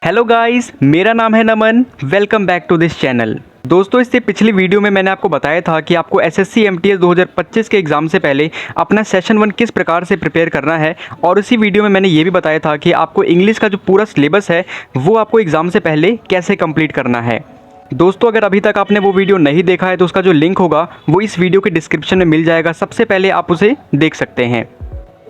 Hello guys, मेरा नाम है Naman. Welcome back to this channel. दोस्तों, इससे पिछली वीडियो में मैंने आपको बताया था कि आपको एसएससी एमटीएस 2025 के एग्ज़ाम से पहले अपना सेशन 1 किस प्रकार से प्रिपेयर करना है। और उसी वीडियो में मैंने ये भी बताया था कि आपको इंग्लिश का जो पूरा सिलेबस है वो आपको एग्ज़ाम से पहले कैसे कंप्लीट करना है। दोस्तों, अगर अभी तक आपने वो वीडियो नहीं देखा है तो उसका जो लिंक होगा वो इस वीडियो के डिस्क्रिप्शन में मिल जाएगा। सबसे पहले आप उसे देख सकते हैं।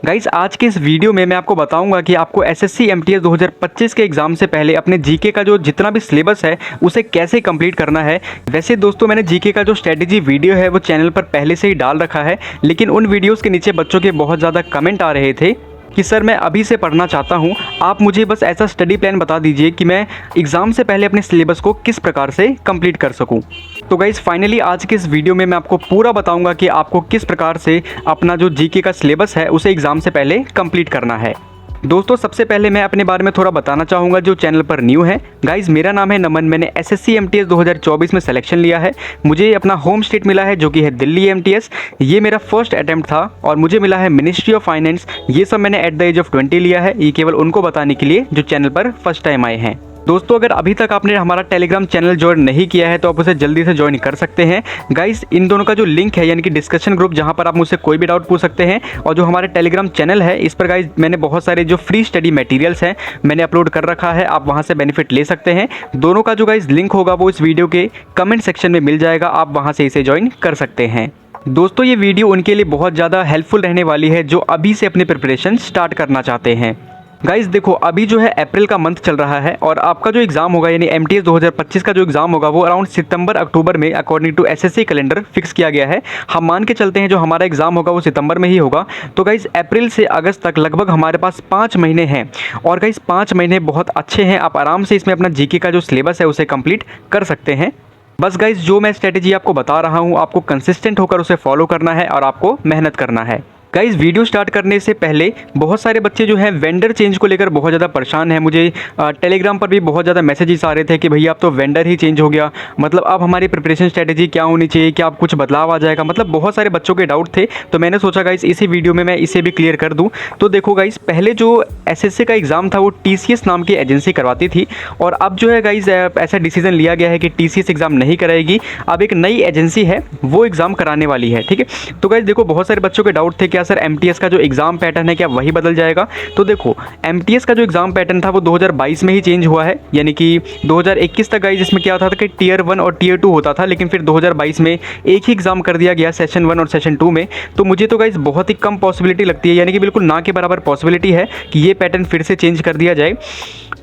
गाइस, आज के इस वीडियो में मैं आपको बताऊंगा कि आपको एसएससी एमटीएस 2025 के एग्ज़ाम से पहले अपने जीके का जो जितना भी सिलेबस है उसे कैसे कंप्लीट करना है। वैसे दोस्तों, मैंने जीके का जो स्ट्रेटेजी वीडियो है वो चैनल पर पहले से ही डाल रखा है, लेकिन उन वीडियोज़ के नीचे बच्चों के बहुत ज़्यादा कमेंट आ रहे थे कि सर मैं अभी से पढ़ना चाहता हूँ, आप मुझे बस ऐसा स्टडी प्लान बता दीजिए कि मैं एग्ज़ाम से पहले अपने सिलेबस को किस प्रकार से कंप्लीट कर सकूँ। तो गाइज़, फाइनली आज के इस वीडियो में मैं आपको पूरा बताऊंगा कि आपको किस प्रकार से अपना जो जीके का सिलेबस है उसे एग्ज़ाम से पहले कंप्लीट करना है। दोस्तों, सबसे पहले मैं अपने बारे में थोड़ा बताना चाहूँगा जो चैनल पर न्यू है। गाइज़, मेरा नाम है नमन। मैंने एसएससी एमटीएस 2024 में सिलेक्शन लिया है। मुझे अपना होम स्टेट मिला है जो कि है दिल्ली एमटीएस। ये मेरा फर्स्ट अटैम्प्ट था और मुझे मिला है मिनिस्ट्री ऑफ फाइनेंस। ये सब मैंने एट द एज ऑफ 20 लिया है। ये केवल उनको बताने के लिए जो चैनल पर फर्स्ट टाइम आए हैं। दोस्तों, अगर अभी तक आपने हमारा टेलीग्राम चैनल ज्वाइन नहीं किया है तो आप उसे जल्दी से ज्वाइन कर सकते हैं। गाइस, इन दोनों का जो लिंक है यानी कि डिस्कशन ग्रुप, जहां पर आप मुझसे कोई भी डाउट पूछ सकते हैं, और जो हमारे टेलीग्राम चैनल है इस पर गाइस मैंने बहुत सारे जो फ्री स्टडी मटेरियल्स हैं मैंने अपलोड कर रखा है। आप वहां से बेनिफिट ले सकते हैं। दोनों का जो गाइस लिंक होगा वो इस वीडियो के कमेंट सेक्शन में मिल जाएगा। आप वहाँ से इसे ज्वाइन कर सकते हैं। दोस्तों, ये वीडियो उनके लिए बहुत ज़्यादा हेल्पफुल रहने वाली है जो अभी से अपनी प्रिपरेशन स्टार्ट करना चाहते हैं। गाइस देखो, अभी जो है अप्रैल का मंथ चल रहा है और आपका जो एग्ज़ाम होगा यानी एमटीएस 2025 का जो एग्ज़ाम होगा वो अराउंड सितंबर अक्टूबर में according to SSC calendar fix किया गया है। हम मान के चलते हैं जो हमारा एग्ज़ाम होगा वो सितंबर में ही होगा। तो गाइस, अप्रैल से अगस्त तक लगभग हमारे पास 5 महीने हैं। और गाइस, 5 महीने बहुत अच्छे हैं। आप आराम से इसमें अपना जीके का जो सिलेबस है उसे कंप्लीट कर सकते हैं। बस गाइस, जो मैं स्ट्रेटेजी आपको बता रहा हूँ आपको कंसिस्टेंट होकर उसे फॉलो करना है और आपको मेहनत करना है। गाइस, वीडियो स्टार्ट करने से पहले बहुत सारे बच्चे जो हैं वेंडर चेंज को लेकर बहुत ज़्यादा परेशान हैं। मुझे टेलीग्राम पर भी बहुत ज़्यादा मैसेजेस आ रहे थे कि भैया अब तो वेंडर ही चेंज हो गया, मतलब अब हमारी प्रिपरेशन स्ट्रेटेजी क्या होनी चाहिए, क्या अब कुछ बदलाव आ जाएगा। मतलब बहुत सारे बच्चों के डाउट थे। तो मैंने सोचा गाइस इसी वीडियो में मैं इसे भी क्लियर कर दूँ। तो देखो गाइस, पहले जो एसएससी का एग्ज़ाम था वो टीसीएस नाम की एजेंसी करवाती थी, और अब जो है गाइस ऐसा डिसीजन लिया गया है कि टीसीएस एग्ज़ाम नहीं कराएगी। अब एक नई एजेंसी है वो एग्ज़ाम कराने वाली है। ठीक है, तो गाइस देखो, बहुत सारे बच्चों के डाउट थे क्या सर एमटीएस का जो एग्ज़ाम पैटर्न है क्या वही बदल जाएगा। तो देखो, एमटीएस का जो एग्ज़ाम पैटर्न था वो 2022 में ही चेंज हुआ है, यानी कि 2021 तक गाइस इसमें क्या होता था कि टियर 1 और टियर 2 होता था, लेकिन फिर 2022 में एक ही एग्ज़ाम कर दिया गया सेशन 1 और सेशन 2 में। तो मुझे तो गाइस बहुत ही कम पॉसिबिलिटी लगती है, यानी कि बिल्कुल ना के बराबर पॉसिबिलिटी है कि ये पैटर्न फिर से चेंज कर दिया जाए।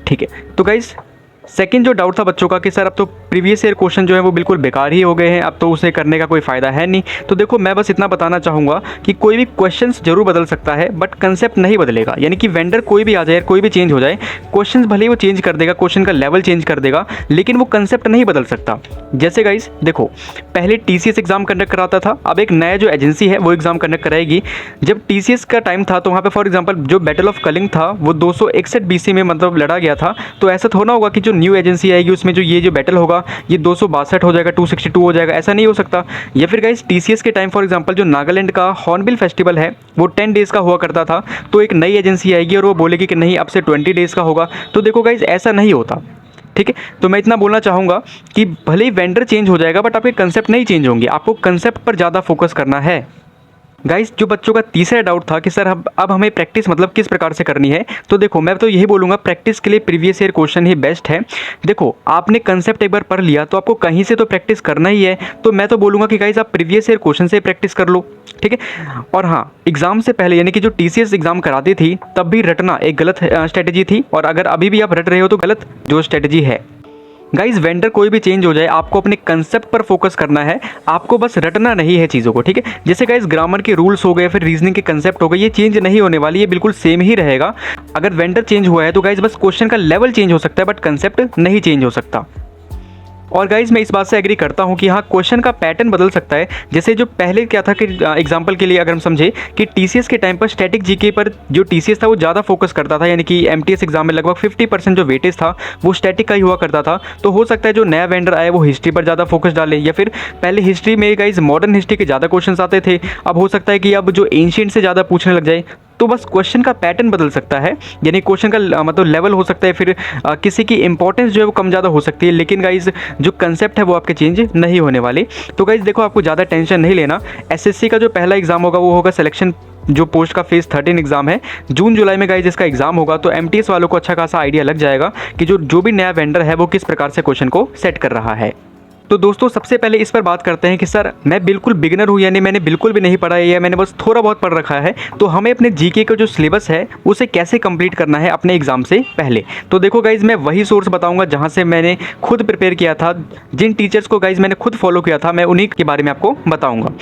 ठीक है, तो गाइस सेकंड जो डाउट था बच्चों का कि सर अब तो प्रीवियस ईयर क्वेश्चन जो है वो बिल्कुल बेकार ही हो गए हैं, अब तो उसे करने का कोई फ़ायदा है नहीं। तो देखो, मैं बस इतना बताना चाहूँगा कि कोई भी क्वेश्चंस जरूर बदल सकता है बट कंसेप्ट नहीं बदलेगा। यानी कि वेंडर कोई भी आ जाए, कोई भी चेंज हो जाए, क्वेश्चंस भले ही वो चेंज कर देगा, क्वेश्चन का लेवल चेंज कर देगा, लेकिन वो कंसेप्ट नहीं बदल सकता। जैसे गाइस देखो, पहले टीसीएस एग्ज़ाम कंडक्ट कराता था, अब एक नया जो एजेंसी है वो एग्ज़ाम कंडक्ट कराएगी। जब टीसीएस का टाइम था तो वहाँ पर फॉर एग्जाम्पल जो बैटल ऑफ कलिंग था वो 261 BC में मतलब लड़ा गया था। तो ऐसा थोड़ा होगा कि जो न्यू एजेंसी आएगी उसमें जो ये जो बैटल होगा ये 262 हो जाएगा, 262 हो जाएगा, ऐसा नहीं हो सकता। या फिर गाइस, टीसीएस के टाइम फॉर एग्जांपल जो नागालैंड का हॉर्नबिल फेस्टिवल है वो 10 डेज़ का हुआ करता था, तो एक नई एजेंसी आएगी और वो बोलेगी कि नहीं अब से 20 डेज़ का होगा। तो देखो गाइस, ऐसा नहीं होता। ठीक है, तो मैं इतना बोलना चाहूँगा कि भले ही वेंडर चेंज हो जाएगा बट आपके कंसेप्ट नहीं चेंज होंगे। आपको कंसेप्ट पर ज़्यादा फोकस करना है। गाइस, जो बच्चों का तीसरा डाउट था कि सर अब हमें प्रैक्टिस मतलब किस प्रकार से करनी है, तो देखो मैं तो यही बोलूँगा प्रैक्टिस के लिए प्रीवियस ईयर क्वेश्चन ही बेस्ट है। देखो, आपने कंसेप्ट एक बार पढ़ लिया तो आपको कहीं से तो प्रैक्टिस करना ही है। तो मैं तो बोलूँगा कि गाइस आप प्रीवियस ईयर क्वेश्चन से प्रैक्टिस कर लो। ठीक है, और हाँ, एग्ज़ाम से पहले यानी कि जो टीसीएस एग्ज़ाम कराती थी तब भी रटना एक गलत स्ट्रेटेजी थी, और अगर अभी भी आप रट रहे हो तो गलत जो स्ट्रेटेजी है। गाइस, वेंडर कोई भी चेंज हो जाए आपको अपने कंसेप्ट पर फोकस करना है, आपको बस रटना नहीं है चीज़ों को। ठीक है, जैसे गाइस ग्रामर के रूल्स हो गए, फिर रीजनिंग के कंसेप्ट हो गए, ये चेंज नहीं होने वाली, ये बिल्कुल सेम ही रहेगा। अगर वेंडर चेंज हुआ है तो गाइस बस क्वेश्चन का लेवल चेंज हो सकता है बट कंसेप्ट नहीं चेंज हो सकता। और गाइज मैं इस बात से एग्री करता हूँ कि हाँ, क्वेश्चन का पैटर्न बदल सकता है। जैसे जो पहले क्या था कि एग्जांपल के लिए अगर हम समझे कि टीसीएस के टाइम पर स्टैटिक जीके पर जो टीसीएस था वो ज़्यादा फोकस करता था, यानी कि एमटीएस एग्जाम में लगभग 50% जो वेटेज था वो स्टैटिक का ही हुआ करता था। तो हो सकता है जो नया वेंडर आए वो हिस्ट्री पर ज़्यादा फोकस डाले, या फिर पहले हिस्ट्री में गाइज मॉडर्न हिस्ट्री के ज़्यादा क्वेश्चन आते थे, अब हो सकता है कि अब जो एंशिएंट से ज़्यादा पूछने लग जाए। तो बस क्वेश्चन का पैटर्न बदल सकता है, यानी क्वेश्चन का मतलब लेवल हो सकता है, फिर किसी की इंपॉर्टेंस जो है वो कम ज़्यादा हो सकती है, लेकिन गाइज जो कंसेप्ट है वो आपके चेंज नहीं होने वाले। तो गाइज देखो, आपको ज़्यादा टेंशन नहीं लेना। एसएससी का जो पहला एग्जाम होगा वो होगा सिलेक्शन जो पोस्ट का फेज़ 13 एग्जाम है, जून जुलाई में गाइज इसका एग्जाम होगा। तो एमटीएस वालों को अच्छा खासा आइडिया लग जाएगा कि जो भी नया वेंडर है वो किस प्रकार से क्वेश्चन को सेट कर रहा है। तो दोस्तों सबसे पहले इस पर बात करते हैं कि सर मैं बिल्कुल बिगिनर हूँ, यानी मैंने बिल्कुल भी नहीं पढ़ा है या मैंने बस थोड़ा बहुत पढ़ रखा है, तो हमें अपने जीके का जो सिलेबस है उसे कैसे कंप्लीट करना है अपने एग्जाम से पहले। तो देखो गाइज, मैं वही सोर्स बताऊंगा जहाँ से मैंने खुद प्रिपेयर किया था, जिन टीचर्स को गाइज मैंने खुद फॉलो किया था, मैं उन्हीं के बारे में आपको बताऊँगा।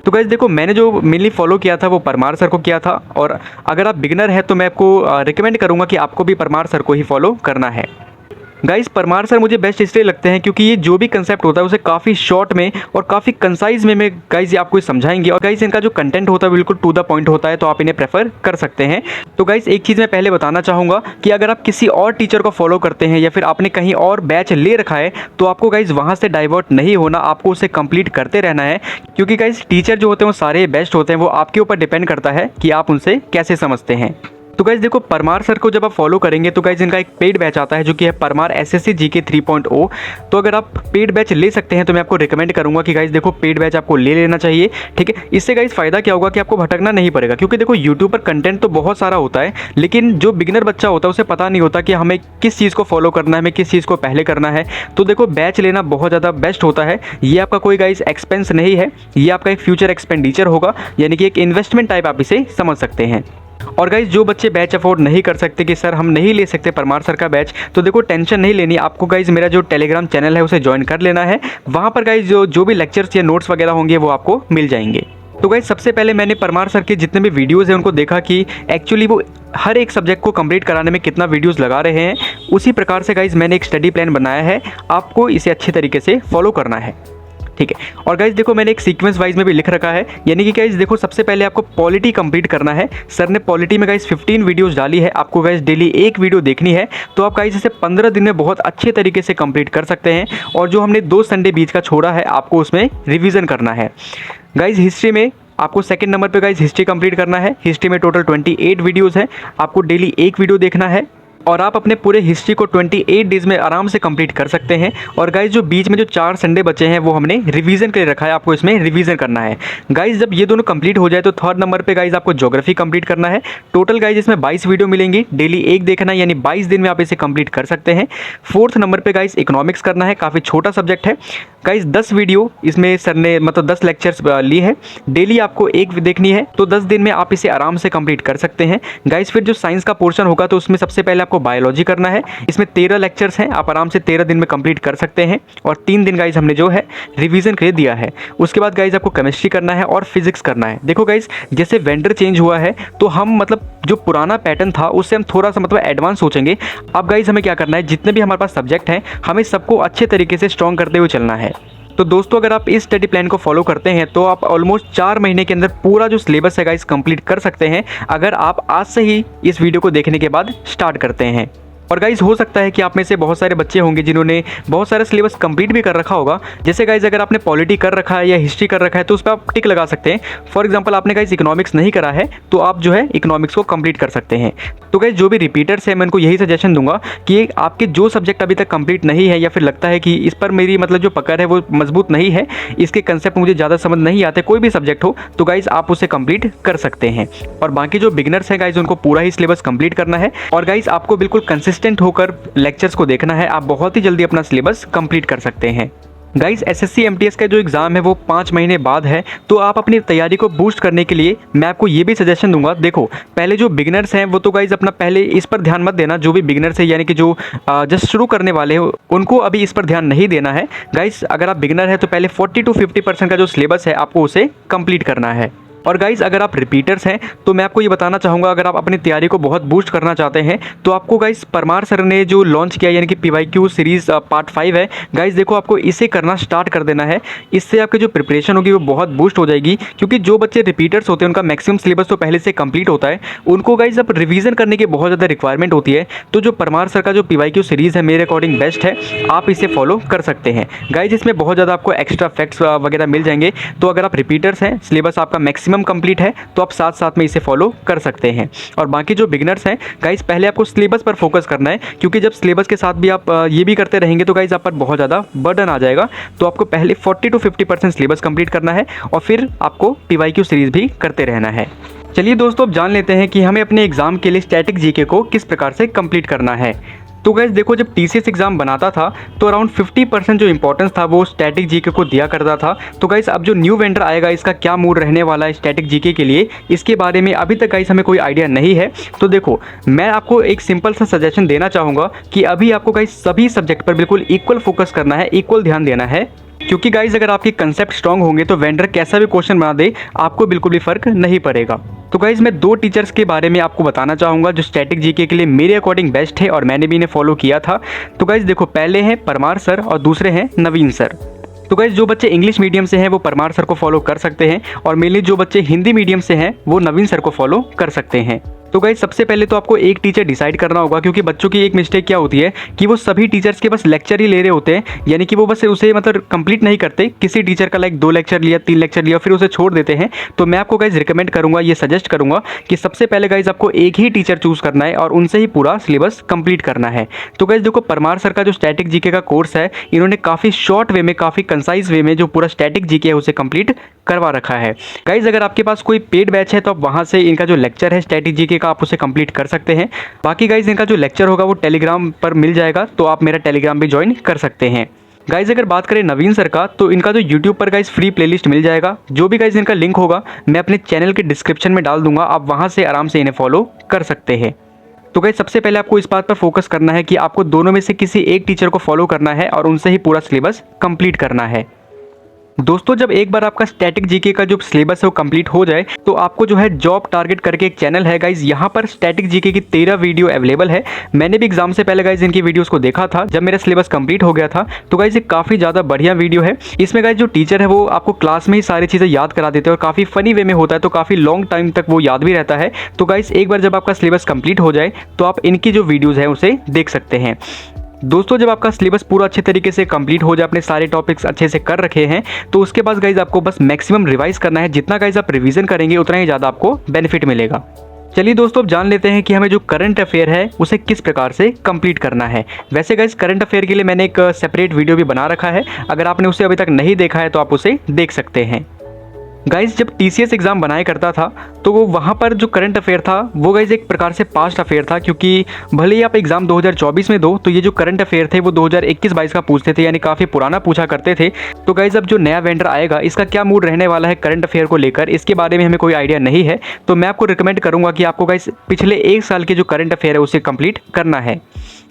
तो गाइज देखो, मैंने जो मेनली फॉलो किया था वो परमार सर को किया था, और अगर आप बिगिनर हैं तो मैं आपको रिकमेंड करूँगा कि आपको भी परमार सर को ही फॉलो करना है। गाइस परमार सर मुझे बेस्ट इसलिए लगते हैं क्योंकि ये जो भी कंसेप्ट होता है उसे काफ़ी शॉर्ट में और काफ़ी कंसाइज में गाइस ये आपको समझाएंगे, और गाइस इनका जो कंटेंट होता है बिल्कुल टू द पॉइंट होता है, तो आप इन्हें प्रेफर कर सकते हैं। तो गाइस एक चीज़ मैं पहले बताना चाहूँगा कि अगर आप किसी और टीचर को फॉलो करते हैं या फिर आपने कहीं और बैच ले रखा है, तो आपको गाइस वहाँ से डाइवर्ट नहीं होना, आपको उसे कंप्लीट करते रहना है, क्योंकि गाइस टीचर जो होते हैं वो सारे बेस्ट होते हैं, वो आपके ऊपर डिपेंड करता है कि आप उनसे कैसे समझते हैं। तो गाइज देखो, परमार सर को जब आप फॉलो करेंगे तो गाइज इनका एक पेड बैच आता है जो कि है परमार एसएससी जीके 3.0। तो अगर आप पेड बैच ले सकते हैं तो मैं आपको रिकमेंड करूंगा कि गाइज देखो पेड बैच आपको ले लेना चाहिए, ठीक है। इससे गाइज फ़ायदा क्या होगा कि आपको भटकना नहीं पड़ेगा, क्योंकि देखो यूट्यूब पर कंटेंट तो बहुत सारा होता है, लेकिन जो बिगिनर बच्चा होता है उसे पता नहीं होता कि हमें किस चीज़ को फॉलो करना है, हमें किस चीज़ को पहले करना है। तो देखो बैच लेना बहुत ज़्यादा बेस्ट होता है। ये आपका कोई गाइज एक्सपेंस नहीं है, ये आपका एक फ्यूचर एक्सपेंडिचर होगा, यानी कि एक इन्वेस्टमेंट टाइप आप इसे समझ सकते हैं। और गाइज जो बच्चे बैच अफोर्ड नहीं कर सकते कि सर हम नहीं ले सकते परमार सर का बैच, तो देखो टेंशन नहीं लेनी आपको। गाइज मेरा जो टेलीग्राम चैनल है उसे ज्वाइन कर लेना है, वहाँ पर गाइज जो भी लेक्चर्स या नोट्स वगैरह होंगे वो आपको मिल जाएंगे। तो गाइज सबसे पहले मैंने परमार सर के जितने भी वीडियोज़ हैं उनको देखा कि एक्चुअली वो हर एक सब्जेक्ट को कंप्लीट कराने में कितना वीडियोज़ लगा रहे हैं। उसी प्रकार से गाइज मैंने एक स्टडी प्लान बनाया है, आपको इसे अच्छे तरीके से फॉलो करना है, ठीक है। और गाइज देखो मैंने एक सीक्वेंस वाइज में भी लिख रखा है, यानी कि गाइज देखो सबसे पहले आपको पॉलिटी कंप्लीट करना है। सर ने पॉलिटी में गाइज 15 वीडियोस डाली है, आपको गाइज डेली एक वीडियो देखनी है। तो आप गाइज इसे 15 दिन में बहुत अच्छे तरीके से कंप्लीट कर सकते हैं। और जो हमने 2 संडे बीच का छोड़ा है आपको उसमें रिविज़न करना है। गाइज हिस्ट्री में आपको सेकंड नंबर पे गाइज हिस्ट्री कंप्लीट करना है। हिस्ट्री में टोटल 28 वीडियोज़ हैं, आपको डेली एक वीडियो देखना है, और आप अपने पूरे हिस्ट्री को 28 डेज़ में आराम से कंप्लीट कर सकते हैं। और गाइज जो बीच में जो 4 संडे बचे हैं वो हमने रिवीजन के लिए रखा है, आपको इसमें रिवीजन करना है। गाइज जब ये दोनों कंप्लीट हो जाए तो थर्ड नंबर पे गाइज आपको ज्योग्राफी कंप्लीट करना है। टोटल गाइज इसमें 22 वीडियो मिलेंगी, डेली एक देखना है, यानी 22 दिन में आप इसे कंप्लीट कर सकते हैं। फोर्थ नंबर पर गाइज इकोनॉमिक्स करना है, काफ़ी छोटा सब्जेक्ट है। गाइज 10 वीडियो इसमें सर ने मतलब 10 लेक्चर्स लिए हैं, डेली आपको एक देखनी है, तो 10 दिन में आप इसे आराम से कंप्लीट कर सकते हैं। गाइज फिर जो साइंस का पोर्शन होगा तो उसमें सबसे पहले आपको बायोलॉजी करना है। इसमें 13 लेक्चर्स हैं, आप आराम से 13 दिन में कंप्लीट कर सकते हैं, और 3 दिन गाइज हमने जो है रिवीजन के लिए दिया है। उसके बाद गाइज आपको केमिस्ट्री करना है और फिजिक्स करना है। देखो गाइज जैसे वेंडर चेंज हुआ है तो हम मतलब जो पुराना पैटर्न था उससे हम थोड़ा सा मतलब एडवांस सोचेंगे। अब गाइज हमें क्या करना है, जितने भी हमारे पास सब्जेक्ट हैं हमें सबको अच्छे तरीके से स्ट्रॉन्ग करते हुए चलना है। तो दोस्तों अगर आप इस स्टडी प्लान को फॉलो करते हैं तो आप ऑलमोस्ट 4 महीने के अंदर पूरा जो सिलेबस है गाइस कंप्लीट कर सकते हैं, अगर आप आज से ही इस वीडियो को देखने के बाद स्टार्ट करते हैं। और गाइज हो सकता है कि आप में से बहुत सारे बच्चे होंगे जिन्होंने बहुत सारा सिलेबस कंप्लीट भी कर रखा होगा। जैसे गाइज अगर आपने पॉलिटी कर रखा है या हिस्ट्री कर रखा है तो उस पर आप टिक लगा सकते हैं। फॉर एग्जांपल आपने गाइज इकोनॉमिक्स नहीं करा है तो आप जो है इकोनॉमिक्स को कंप्लीट कर सकते हैं। तो गाइज जो भी रिपीटर्स हैं मैं उनको यही सजेशन दूंगा कि आपके जो सब्जेक्ट अभी तक कंप्लीट नहीं है या फिर लगता है कि इस पर मेरी मतलब जो पकड़ है वो मजबूत नहीं है, इसके कंसेप्ट मुझे ज़्यादा समझ नहीं आते, कोई भी सब्जेक्ट हो, तो गाइज आप उसे कंप्लीट कर सकते हैं। और बाकी जो बिगिनर्स हैं गाइज उनको पूरा ही सिलेबस कंप्लीट करना है। और गाइज आपको बिल्कुल कंसिस्टेंट होकर लेक्चर्स को देखना है, आप बहुत ही जल्दी अपना सिलेबस कंप्लीट कर सकते हैं। गाइस एसएससी एमटीएस का जो एग्ज़ाम है वो 5 महीने बाद है, तो आप अपनी तैयारी को बूस्ट करने के लिए मैं आपको ये भी सजेशन दूंगा। देखो पहले जो बिगिनर्स हैं वो तो गाइस अपना पहले इस पर ध्यान मत देना, जो भी बिगिनर्स है यानी कि जो जस्ट शुरू करने वाले हो उनको अभी इस पर ध्यान नहीं देना है। गाइस अगर आप बिगिनर है तो पहले 40 to 50% का जो सिलेबस है आपको उसे कंप्लीट करना है। और गाइज़ अगर आप रिपीटर्स हैं तो मैं आपको ये बताना चाहूँगा, अगर आप अपनी तैयारी को बहुत बूस्ट करना चाहते हैं तो आपको गाइज़ परमार सर ने जो लॉन्च किया यानी कि PYQ सीरीज़ पार्ट 5 है, गाइज़ देखो आपको इसे करना स्टार्ट कर देना है। इससे आपकी जो प्रिपरेशन होगी वो बहुत बूस्ट हो जाएगी, क्योंकि जो बच्चे रिपीटर्स होते हैं उनका मैक्सिमम सिलेबस तो पहले से कंप्लीट होता है, उनको गाइज़ अब रिवीजन करने की बहुत ज़्यादा रिक्वायरमेंट होती है। तो जो परमार सर का जो PYQ सीरीज़ है मेरे अकॉर्डिंग बेस्ट है, आप इसे फॉलो कर सकते हैं। गाइज़ इसमें बहुत ज़्यादा आपको एक्स्ट्रा फैक्ट्स वगैरह मिल जाएंगे। तो अगर आप रिपीटर्स हैं, सिलेबस आपका मैक्सिमम मैक्सिमम कंप्लीट है तो आप साथ साथ में इसे फॉलो कर सकते हैं। और बाकी जो बिगनर्स हैं गाइस, पहले आपको सिलेबस पर फोकस करना है, क्योंकि जब सिलेबस के साथ भी आप ये भी करते रहेंगे तो गाइस आप पर बहुत ज़्यादा बर्डन आ जाएगा। तो आपको पहले 40 to 50% सिलेबस कंप्लीट करना है और फिर आपको PYQ सीरीज़ भी करते रहना है। चलिए दोस्तों, अब जान लेते हैं कि हमें अपने एग्ज़ाम के लिए स्टैटिक जीके को किस प्रकार से कंप्लीट करना है। तो गाइस देखो, जब TCS एग्ज़ाम बनाता था तो अराउंड 50% जो इंपॉर्टेंस था वो स्टैटिक जीके को दिया करता था। तो गाइस अब जो न्यू वेंडर आएगा इसका क्या मूड रहने वाला है स्टैटिक जीके के लिए, इसके बारे में अभी तक गाइस हमें कोई आइडिया नहीं है। तो देखो, मैं आपको एक सिंपल सा सजेशन देना चाहूँगा कि अभी आपको गाइस सभी सब्जेक्ट पर बिल्कुल इक्वल फोकस करना है, इक्वल ध्यान देना है, क्योंकि गाइस अगर आपके कंसेप्ट स्ट्रांग होंगे तो वेंडर कैसा भी क्वेश्चन बना दे आपको बिल्कुल भी फर्क नहीं पड़ेगा। तो गाइस मैं 2 टीचर्स के बारे में आपको बताना चाहूँगा जो स्टैटिक जीके के लिए मेरे अकॉर्डिंग बेस्ट है और मैंने भी इन्हें फॉलो किया था। तो गाइस देखो, पहले हैं परमार सर और दूसरे हैं नवीन सर। तो गाइस जो बच्चे इंग्लिश मीडियम से हैं वो परमार सर को फॉलो कर सकते हैं और मेनली जो बच्चे हिंदी मीडियम से हैं वो नवीन सर को फॉलो कर सकते हैं। तो गाइस सबसे पहले तो आपको एक टीचर डिसाइड करना होगा, क्योंकि बच्चों की एक मिस्टेक क्या होती है कि वो सभी टीचर्स के बस लेक्चर ही ले रहे होते हैं, यानी कि वो बस उसे मतलब कंप्लीट नहीं करते। किसी टीचर का लाइक 2 लेक्चर लिया, 3 लेक्चर लिया, फिर उसे छोड़ देते हैं। तो मैं आपको गाइस रिकमेंड करूंगा, ये सजेस्ट करूंगा कि सबसे पहले गाइस आपको एक ही टीचर चूज़ करना है और उनसे ही पूरा सिलेबस कंप्लीट करना है। तो गाइस देखो, परमार सर का जो स्टैटिक जीके का कोर्स है, इन्होंने काफ़ी शॉर्ट वे में, काफ़ी कंसाइज वे में जो पूरा स्टैटिक जीके है उसे कंप्लीट करवा रखा है। गाइस अगर आपके पास कोई पेड बैच है तो आप वहाँ से इनका जो लेक्चर है स्टैटिक जीके का आप उसे कंप्लीट कर सकते हैं। बाकी गाइस इनका जो लेक्चर होगा वो टेलीग्राम पर मिल जाएगा, तो आप मेरा टेलीग्राम भी ज्वाइन कर सकते हैं। गाइस अगर बात करें नवीन सर का, तो इनका जो यूट्यूब पर गाइस फ्री प्लेलिस्ट मिल जाएगा। जो भी गाइस इनका लिंक होगा मैं अपने चैनल के डिस्क्रिप्शन में डाल दूंगा, आप वहाँ से आराम से इन्हें फॉलो कर सकते हैं। तो गाइस सबसे पहले आपको इस बात पर फोकस करना है कि आपको दोनों में से किसी एक टीचर को फॉलो करना है और उनसे ही पूरा सिलेबस कंप्लीट करना है। दोस्तों जब एक बार आपका स्टैटिक जीके का जो सिलेबस है वो कंप्लीट हो जाए तो आपको जो है जॉब टारगेट करके एक चैनल है गाइज, यहाँ पर स्टैटिक जीके की 13 वीडियो अवेलेबल है। मैंने भी एग्जाम से पहले गाइज इनकी वीडियोस को देखा था जब मेरा सिलेबस कंप्लीट हो गया था। तो गाइज ये काफ़ी ज़्यादा बढ़िया वीडियो है। इसमें गाइज जो टीचर है वो आपको क्लास में ही सारी चीज़ें याद करा देते हैं और काफ़ी फनी वे में होता है, तो काफ़ी लॉन्ग टाइम तक वो याद भी रहता है। तो गाइज एक बार जब आपका सिलेबस कंप्लीट हो जाए तो आप इनकी जो वीडियोज़ हैं उसे देख सकते हैं। दोस्तों जब आपका सिलेबस पूरा अच्छे तरीके से कंप्लीट हो जाए, अपने सारे टॉपिक्स अच्छे से कर रखे हैं, तो उसके बाद गाइज आपको बस मैक्सिमम रिवाइज करना है। जितना गाइज आप रिवीजन करेंगे उतना ही ज़्यादा आपको बेनिफिट मिलेगा। चलिए दोस्तों अब जान लेते हैं कि हमें जो करंट अफेयर है उसे किस प्रकार से कंप्लीट करना है। वैसे गाइज करंट अफेयर के लिए मैंने एक सेपरेट वीडियो भी बना रखा है, अगर आपने उसे अभी तक नहीं देखा है तो आप उसे देख सकते हैं। गाइज जब TCS एग्ज़ाम बनाया करता था तो वो वहाँ पर जो करंट अफेयर था वो गाइज एक प्रकार से पास्ट अफेयर था, क्योंकि भले ही आप एग्ज़ाम 2024 में दो तो ये जो करंट अफेयर थे वो 2021-22 का पूछते थे, यानी काफ़ी पुराना पूछा करते थे। तो गाइज अब जो नया वेंडर आएगा इसका क्या मूड रहने वाला है करंट अफेयर को लेकर, इसके बारे में हमें कोई आइडिया नहीं है। तो मैं आपको रिकमेंड करूँगा कि आपको गाइज पिछले 1 साल के जो करंट अफेयर है उसे कंप्लीट करना है।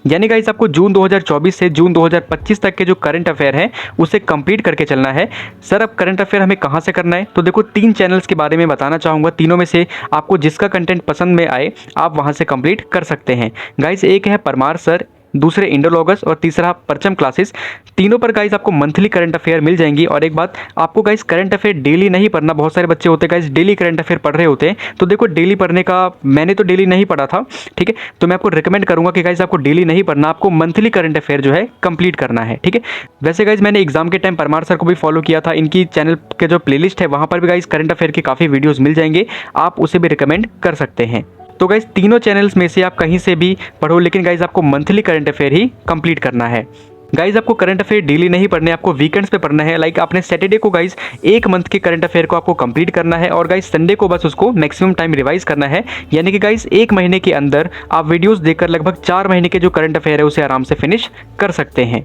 यानी गाइस आपको जून 2024 से जून 2025 तक के जो करंट अफेयर है उसे कंप्लीट करके चलना है। सर अब करंट अफेयर हमें कहां से करना है, तो देखो 3 चैनल्स के बारे में बताना चाहूँगा। तीनों में से आपको जिसका कंटेंट पसंद में आए आप वहां से कंप्लीट कर सकते हैं। गाइस एक है परमार सर, दूसरे इंडोलॉगस और तीसरा परचम क्लासेस। तीनों पर गाइस आपको मंथली करंट अफेयर मिल जाएंगी। और एक बात, आपको गाइस करंट अफेयर डेली नहीं पढ़ना। बहुत सारे बच्चे होते हैं गाइस डेली करंट अफेयर पढ़ रहे होते हैं, तो देखो डेली पढ़ने का, मैंने तो डेली नहीं पढ़ा था, ठीक है। तो मैं आपको रिकमेंड करूंगा कि गाइस आपको डेली नहीं पढ़ना, आपको मंथली करंट अफेयर जो है कंप्लीट करना है, ठीक है। वैसे गाइस मैंने एग्जाम के टाइम परमार सर को भी फॉलो किया था। इनकी चैनल के जो प्लेलिस्ट है वहाँ पर भी गाइस करंट अफेयर की काफ़ी वीडियोज़ मिल जाएंगे, आप उसे भी रिकमेंड कर सकते हैं। तो गाइस तीनों चैनल्स में से आप कहीं से भी पढ़ो, लेकिन गाइस आपको मंथली करंट अफेयर ही कंप्लीट करना है। गाइस आपको करंट अफेयर डेली नहीं पढ़ने, आपको वीकेंड्स पे पढ़ना है। लाइक आपने सैटरडे को गाइस 1 मंथ के करंट अफेयर को आपको कंप्लीट करना है और गाइस संडे को बस उसको मैक्सिमम टाइम रिवाइज करना है। यानी कि गाइस 1 महीने के अंदर आप वीडियोस देखकर लगभग 4 महीने के जो करंट अफेयर है उसे आराम से फिनिश कर सकते हैं।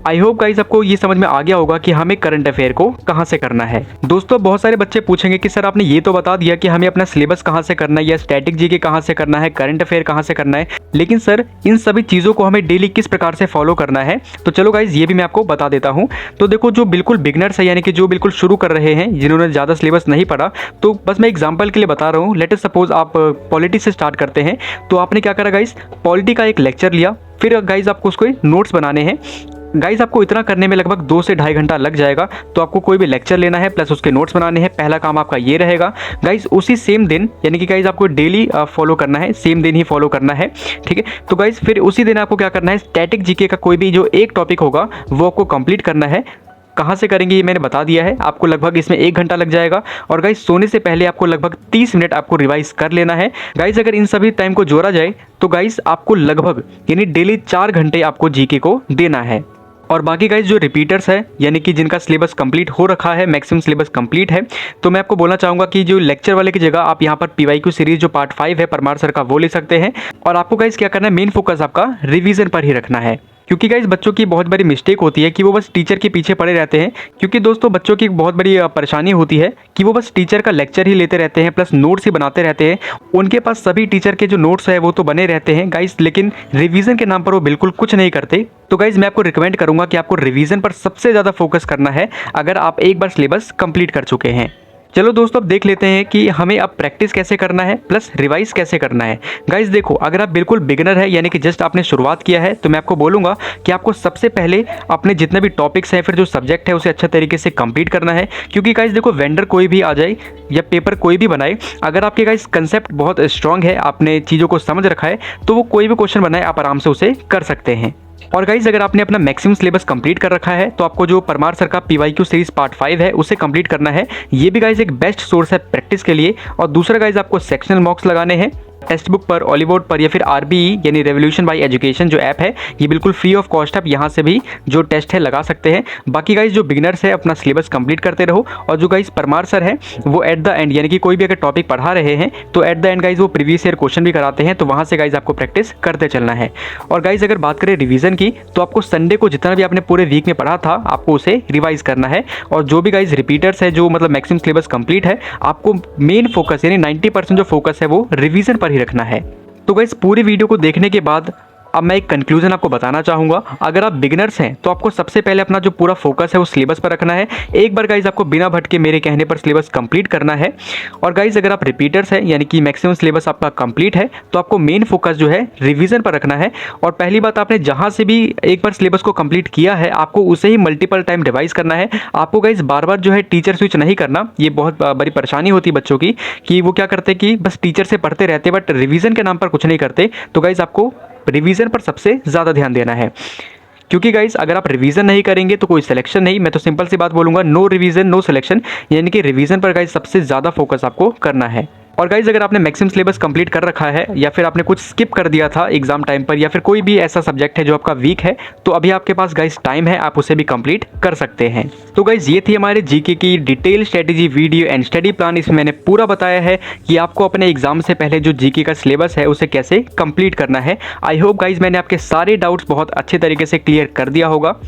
आई होप गाइस आपको ये समझ में आ गया होगा कि हमें करंट अफेयर को कहाँ से करना है। दोस्तों बहुत सारे बच्चे पूछेंगे कि सर आपने ये तो बता दिया कि हमें अपना सिलेबस कहाँ से करना है, या स्टैटिक जीके कहाँ से करना है, करंट अफेयर कहाँ से करना है, लेकिन सर इन सभी चीज़ों को हमें डेली किस प्रकार से फॉलो करना है। तो चलो गाइज ये भी मैं आपको बता देता हूँ। तो देखो जो बिल्कुल बिगनर्स है, यानी कि जो बिल्कुल शुरू कर रहे हैं, जिन्होंने ज़्यादा सिलेबस नहीं पढ़ा, तो बस मैं एग्जाम्पल के लिए बता रहा हूँ। लेट अस सपोज आप पॉलिटी से स्टार्ट करते हैं, तो आपने क्या करा गाइज, पॉलिटी का एक लेक्चर लिया, फिर गाइज आपको उसको नोट्स बनाने हैं। गाइज आपको इतना करने में लगभग 2 से ढाई घंटा लग जाएगा। तो आपको कोई भी लेक्चर लेना है प्लस उसके नोट्स बनाने हैं, पहला काम आपका ये रहेगा। गाइज उसी सेम दिन, यानी कि गाइज आपको डेली फॉलो करना है, सेम दिन ही फॉलो करना है, ठीक है। तो गाइज फिर उसी दिन आपको क्या करना है, स्टैटिक जीके का कोई भी जो एक टॉपिक होगा वो आपको कंप्लीट करना है। कहाँ से करेंगे ये मैंने बता दिया है। आपको लगभग इसमें 1 घंटा लग जाएगा और गाइस सोने से पहले आपको लगभग 30 मिनट आपको रिवाइज कर लेना है। गाइस अगर इन सभी टाइम को जोड़ा जाए तो गाइस आपको लगभग यानी डेली 4 घंटे आपको जीके को देना है। और बाकी गाइस जो रिपीटर्स है यानी कि जिनका सिलेबस कंप्लीट हो रखा है, मैक्सिमम सिलेबस कंप्लीट है, तो मैं आपको बोलना चाहूँगा कि जो लेक्चर वाले की जगह आप यहाँ पर पीवाईक्यू सीरीज जो पार्ट 5 है परमार सर का वो ले सकते हैं। और आपको गाइस क्या करना है, मेन फोकस आपका रिवीजन पर ही रखना है, क्योंकि गाइस बच्चों की बहुत बड़ी मिस्टेक होती है कि वो बस टीचर के पीछे पड़े रहते हैं। क्योंकि दोस्तों बच्चों की बहुत बड़ी परेशानी होती है कि वो बस टीचर का लेक्चर ही लेते रहते हैं प्लस नोट्स ही बनाते रहते हैं। उनके पास सभी टीचर के जो नोट्स है वो तो बने रहते हैं गाइस, लेकिन रिवीजन के नाम पर वो बिल्कुल कुछ नहीं करते। तो गाइस मैं आपको रिकमेंड करूंगा कि आपको रिवीजन पर सबसे ज़्यादा फोकस करना है अगर आप एक बार सिलेबस कंप्लीट कर चुके हैं। चलो दोस्तों अब देख लेते हैं कि हमें अब प्रैक्टिस कैसे करना है प्लस रिवाइज कैसे करना है। गाइस देखो, अगर आप बिल्कुल बिगिनर है यानी कि जस्ट आपने शुरुआत किया है तो मैं आपको बोलूँगा कि आपको सबसे पहले अपने जितने भी टॉपिक्स हैं फिर जो सब्जेक्ट है उसे अच्छे तरीके से कंप्लीट करना है। क्योंकि गाइस देखो, वेंडर कोई भी आ जाए या पेपर कोई भी बनाए, अगर आपके गाइस कंसेप्ट बहुत स्ट्रांग है, आपने चीज़ों को समझ रखा है, तो वो कोई भी क्वेश्चन बनाए आप आराम से उसे कर सकते हैं। और गाइज अगर आपने अपना मैक्सिमम सिलेबस कंप्लीट कर रखा है तो आपको जो परमार सर का पीवाईक्यू सीरीज पार्ट 5 है उसे कंप्लीट करना है। ये भी गाइज एक बेस्ट सोर्स है प्रैक्टिस के लिए। और दूसरा गाइज आपको सेक्शनल मॉक्स लगाने हैं टेक्स्ट बुक पर, ऑलीवोर्ड पर या फिर आरबीई यानी रेवोल्यूशन बाय एजुकेशन जो ऐप है, ये बिल्कुल फ्री ऑफ कॉस्ट आप यहाँ से भी जो टेस्ट है लगा सकते हैं। बाकी गाइज जो बिगिनर्स है अपना सिलेबस कंप्लीट करते रहो। और जो गाइज परमार सर है वो एट द एंड यानी कि कोई भी अगर टॉपिक पढ़ा रहे हैं तो एट द एंड गाइज वो प्रीवियस ईयर क्वेश्चन भी कराते हैं, तो वहाँ से गाइज आपको प्रैक्टिस करते चलना है। और गाइज अगर बात करें रिवीजन की तो आपको संडे को जितना भी आपने पूरे वीक में पढ़ा था आपको उसे रिवाइज करना है। और जो भी गाइज रिपीटर्स है जो मतलब मैक्सिमम सिलेबस कंप्लीट है, आपको मेन फोकस यानी 90% जो फोकस है वो रिवीजन पर ही रखना है। तो गाइस पूरी वीडियो को देखने के बाद अब मैं एक कंक्लूजन आपको बताना चाहूँगा। अगर आप बिगिनर्स हैं तो आपको सबसे पहले अपना जो पूरा फोकस है वो सिलेबस पर रखना है। एक बार गाइज आपको बिना भटके मेरे कहने पर सिलेबस कंप्लीट करना है। और गाइज अगर आप रिपीटर्स हैं यानी कि मैक्सिमम सिलेबस आपका कंप्लीट है तो आपको मेन फोकस जो है रिवीजन पर रखना है। और पहली बात, आपने जहाँ से भी एक बार सिलेबस को कंप्लीट किया है आपको उसे ही मल्टीपल टाइम रिवाइज करना है। आपको गाइज बार बार जो है टीचर स्विच नहीं करना। ये बहुत बड़ी परेशानी होती है बच्चों की कि वो क्या करते हैं कि बस टीचर से पढ़ते रहते बट रिवीजन के नाम पर कुछ नहीं करते। तो गाइज आपको रिवीजन पर सबसे ज़्यादा ध्यान देना है, क्योंकि गाइस अगर आप रिवीजन नहीं करेंगे तो कोई सिलेक्शन नहीं। मैं तो सिंपल सी बात बोलूँगा, नो रिवीजन नो सिलेक्शन, यानी कि रिवीजन पर गाइस सबसे ज़्यादा फोकस आपको करना है। और गाइज अगर आपने मैक्सिमम सिलेबस कंप्लीट कर रखा है या फिर आपने कुछ स्किप कर दिया था एग्जाम टाइम पर या फिर कोई भी ऐसा सब्जेक्ट है जो आपका वीक है, तो अभी आपके पास गाइज टाइम है, आप उसे भी कंप्लीट कर सकते हैं। तो गाइज ये थी हमारे जीके की detail strategy video and study plan. इसमें मैंने पूरा बताया है कि आपको अपने एग्जाम से पहले जो जीके का सिलेबस है उसे कैसे कंप्लीट करना है। आई होप गाइज मैंने आपके सारे डाउट्स बहुत अच्छे तरीके से क्लियर कर दिया होगा।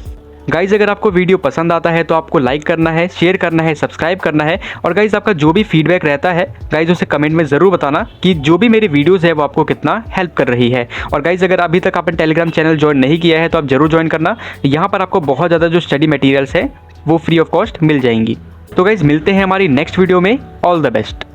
गाइज़ अगर आपको वीडियो पसंद आता है तो आपको लाइक करना है, शेयर करना है, सब्सक्राइब करना है। और गाइज़ आपका जो भी फीडबैक रहता है गाइज़ उसे कमेंट में ज़रूर बताना कि जो भी मेरी वीडियोज़ है वो आपको कितना हेल्प कर रही है। और गाइज़ अगर अभी तक आपने टेलीग्राम चैनल ज्वाइन नहीं किया है तो आप ज़रूर ज्वाइन करना। यहाँ पर आपको बहुत ज़्यादा जो स्टडी मटेरियल्स है वो फ्री ऑफ कॉस्ट मिल जाएंगी। तो गाइज़ मिलते हैं हमारी नेक्स्ट वीडियो में। All the best.